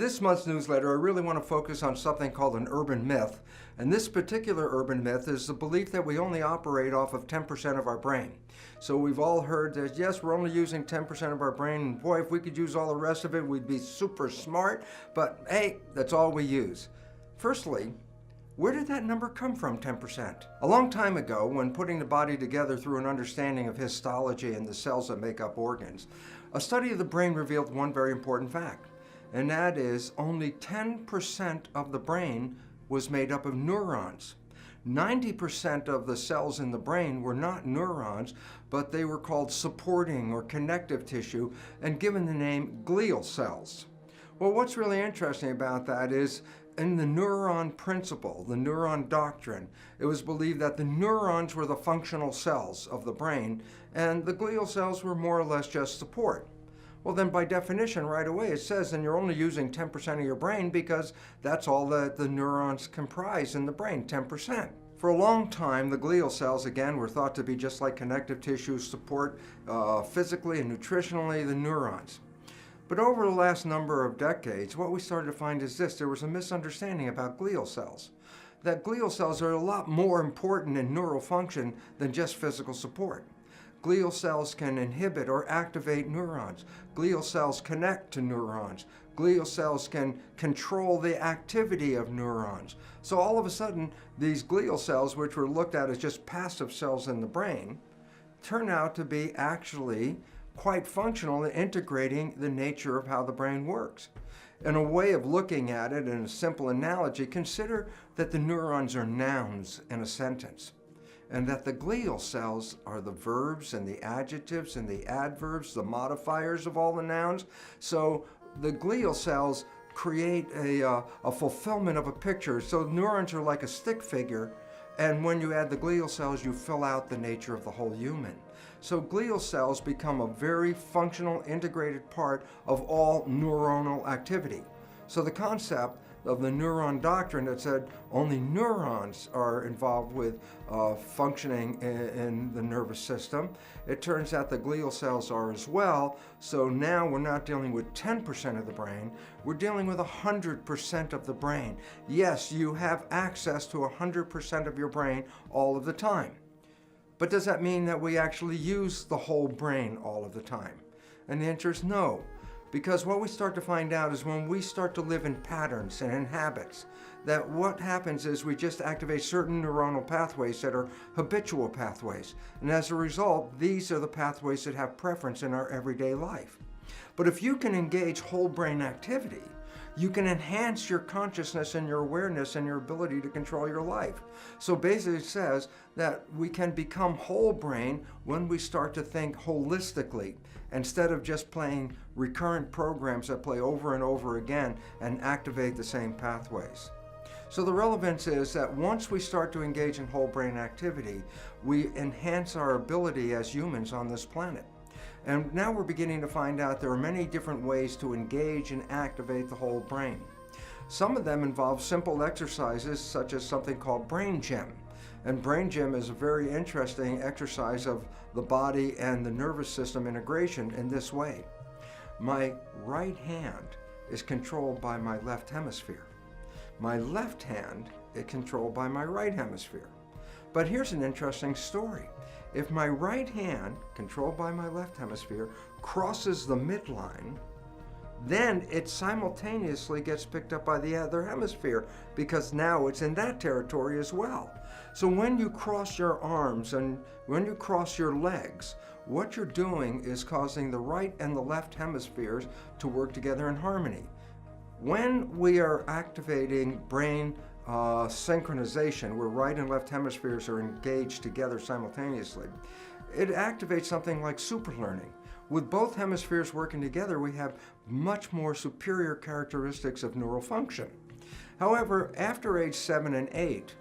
this month's newsletter, I really want to focus on something called an urban myth. And this particular urban myth is the belief that we only operate off of 10% of our brain. So we've all heard that, yes, we're only using 10% of our brain. And boy, if we could use all the rest of it, we'd be super smart. But hey, that's all we use. Firstly, where did that number come from, 10%? A long time ago, when putting the body together through an understanding of histology and the cells that make up organs, a study of the brain revealed one very important fact, and that is only 10% of the brain was made up of neurons. 90% of the cells in the brain were not neurons, but they were called supporting or connective tissue and given the name glial cells. Well, what's really interesting about that is in the neuron principle, the neuron doctrine, it was believed that the neurons were the functional cells of the brain and the glial cells were more or less just support. Well, then by definition, right away, it says then you're only using 10% of your brain because that's all that the neurons comprise in the brain, 10%. For a long time, the glial cells, again, were thought to be just like connective tissue support physically and nutritionally the neurons. But over the last number of decades, what we started to find is this: there was a misunderstanding about glial cells. That glial cells are a lot more important in neural function than just physical support. Glial cells can inhibit or activate neurons. Glial cells connect to neurons. Glial cells can control the activity of neurons. So all of a sudden, these glial cells, which were looked at as just passive cells in the brain, turn out to be actually quite functional in integrating the nature of how the brain works. In a way of looking at it, in a simple analogy, consider that the neurons are nouns in a sentence, and that the glial cells are the verbs and the adjectives and the adverbs, the modifiers of all the nouns. So the glial cells create a fulfillment of a picture. So neurons are like a stick figure, and when you add the glial cells, you fill out the nature of the whole human. So glial cells become a very functional, integrated part of all neuronal activity. So the concept of the neuron doctrine that said only neurons are involved with functioning in the nervous system, it turns out the glial cells are as well. So now we're not dealing with 10% of the brain, we're dealing with 100% of the brain. Yes, you have access to 100% of your brain all of the time. But does that mean that we actually use the whole brain all of the time? And the answer is no. Because what we start to find out is when we start to live in patterns and in habits, that what happens is we just activate certain neuronal pathways that are habitual pathways. And as a result, these are the pathways that have preference in our everyday life. But if you can engage whole brain activity, you can enhance your consciousness and your awareness and your ability to control your life. So basically it says that we can become whole brain when we start to think holistically, instead of just playing recurrent programs that play over and over again and activate the same pathways. So the relevance is that once we start to engage in whole brain activity, we enhance our ability as humans on this planet. And now we're beginning to find out there are many different ways to engage and activate the whole brain. Some of them involve simple exercises such as something called brain gym. And brain gym is a very interesting exercise of the body and the nervous system integration in this way. My right hand is controlled by my left hemisphere. My left hand is controlled by my right hemisphere. But here's an interesting story. If my right hand, controlled by my left hemisphere, crosses the midline, then it simultaneously gets picked up by the other hemisphere because now it's in that territory as well. So when you cross your arms and when you cross your legs, what you're doing is causing the right and the left hemispheres to work together in harmony. When we are activating brain synchronization, where right and left hemispheres are engaged together simultaneously, it activates something like superlearning. With both hemispheres working together, we have much more superior characteristics of neural function. However, after age 7 and 8,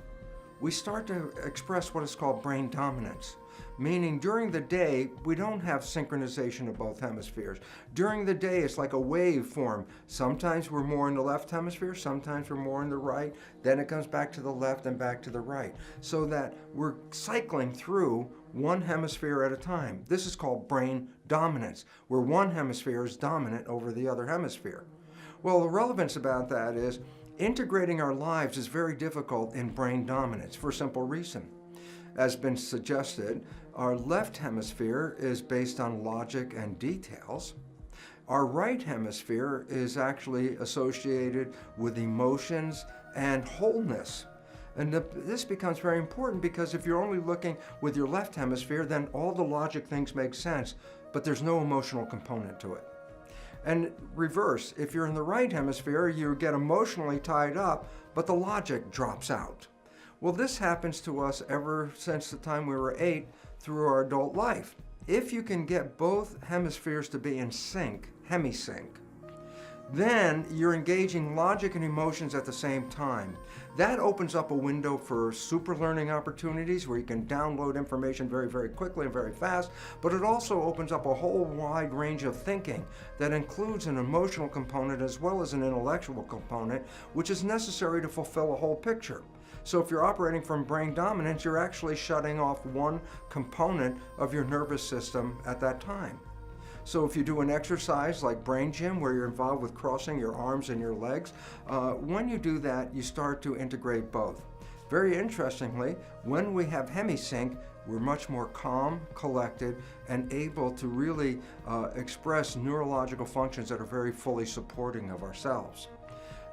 we start to express what is called brain dominance, meaning during the day, we don't have synchronization of both hemispheres. During the day, it's like a waveform. Sometimes we're more in the left hemisphere, sometimes we're more in the right, then it comes back to the left and back to the right, so that we're cycling through one hemisphere at a time. This is called brain dominance, where one hemisphere is dominant over the other hemisphere. Well, the relevance about that is integrating our lives is very difficult in brain dominance for a simple reason. As been suggested, our left hemisphere is based on logic and details. Our right hemisphere is actually associated with emotions and wholeness. And this becomes very important because if you're only looking with your left hemisphere, then all the logic things make sense, but there's no emotional component to it. And reverse, if you're in the right hemisphere, you get emotionally tied up, but the logic drops out. Well, this happens to us ever since the time we were 8 through our adult life. If you can get both hemispheres to be in sync, hemisync, then you're engaging logic and emotions at the same time. That opens up a window for super learning opportunities where you can download information very, very quickly and very fast, but it also opens up a whole wide range of thinking that includes an emotional component as well as an intellectual component, which is necessary to fulfill a whole picture. So if you're operating from brain dominance, you're actually shutting off one component of your nervous system at that time. So if you do an exercise like brain gym where you're involved with crossing your arms and your legs, when you do that, you start to integrate both. Very interestingly, when we have hemisync, we're much more calm, collected, and able to really express neurological functions that are very fully supporting of ourselves.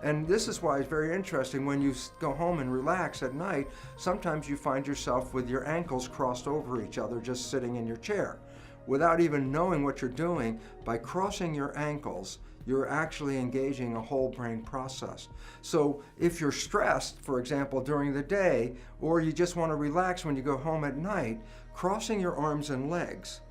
And this is why it's very interesting when you go home and relax at night, sometimes you find yourself with your ankles crossed over each other just sitting in your chair. Without even knowing what you're doing, by crossing your ankles, you're actually engaging a whole brain process. So if you're stressed, for example, during the day, or you just want to relax when you go home at night, crossing your arms and legs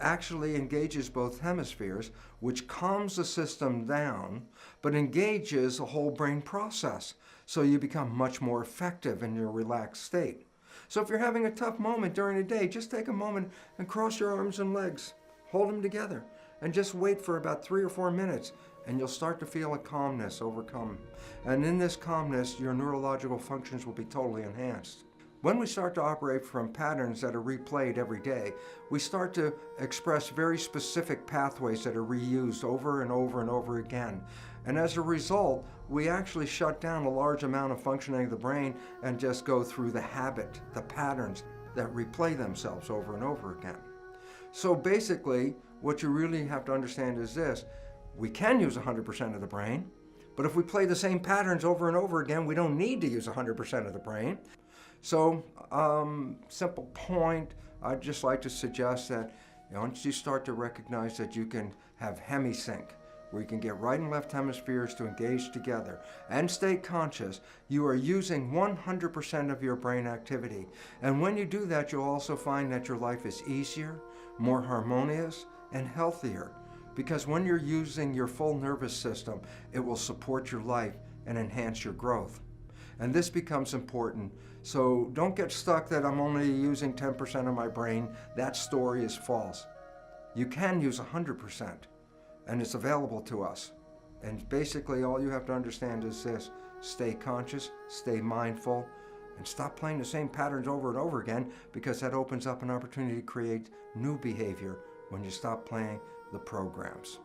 actually engages both hemispheres, which calms the system down, but engages a whole brain process. So you become much more effective in your relaxed state. So if you're having a tough moment during the day, just take a moment and cross your arms and legs. Hold them together and just wait for about 3 or 4 minutes and you'll start to feel a calmness overcome. And in this calmness, your neurological functions will be totally enhanced. When we start to operate from patterns that are replayed every day, we start to express very specific pathways that are reused over and over and over again. And as a result, we actually shut down a large amount of functioning of the brain and just go through the habit, the patterns that replay themselves over and over again. So basically, what you really have to understand is this: we can use 100% of the brain, but if we play the same patterns over and over again, we don't need to use 100% of the brain. So, simple point, I'd just like to suggest that once you start to recognize that you can have hemisync, where you can get right and left hemispheres to engage together and stay conscious, you are using 100% of your brain activity. And when you do that, you'll also find that your life is easier, more harmonious, and healthier. Because when you're using your full nervous system, it will support your life and enhance your growth. And this becomes important. So don't get stuck that I'm only using 10% of my brain. That story is false. You can use 100%, and it's available to us. And basically all you have to understand is this: stay conscious, stay mindful, and stop playing the same patterns over and over again, because that opens up an opportunity to create new behavior when you stop playing the programs.